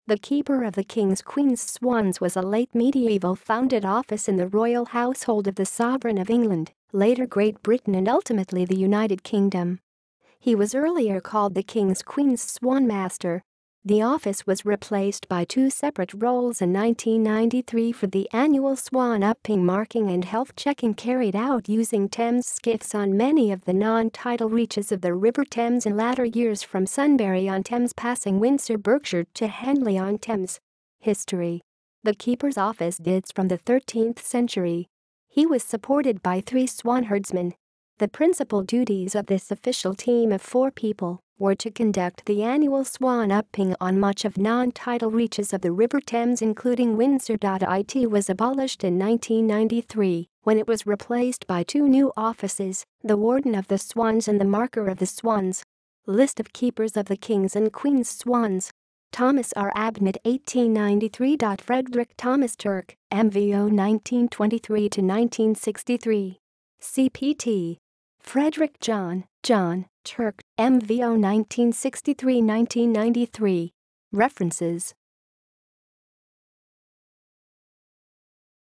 The Keeper of the King's Queen's Swans was a late medieval founded office in the royal household of the Sovereign of England, later Great Britain and ultimately the United Kingdom. He was earlier called the King's Queen's Swanmaster. The office was replaced by two separate roles in 1993 for the annual Swan-Upping marking and health checking carried out using Thames skiffs on many of the non-tidal reaches of the River Thames in latter years from Sunbury-on-Thames passing Windsor, Berkshire to Henley-on-Thames. History. The Keeper's office dates from the 13th century. He was supported by 3 swan herdsmen. The principal duties of this official team of 4 people were to conduct the annual Swan-Upping on much of non-tidal reaches of the River Thames including Windsor. It was abolished in 1993 when it was replaced by 2 new offices, the Warden of the Swans and the Marker of the Swans. List of Keepers of the King's and Queen's Swans. Thomas R. Abnett 1893. Frederick Thomas Turk, MVO 1923-1963. CPT. Frederick John Turk, MVO 1963-1993. References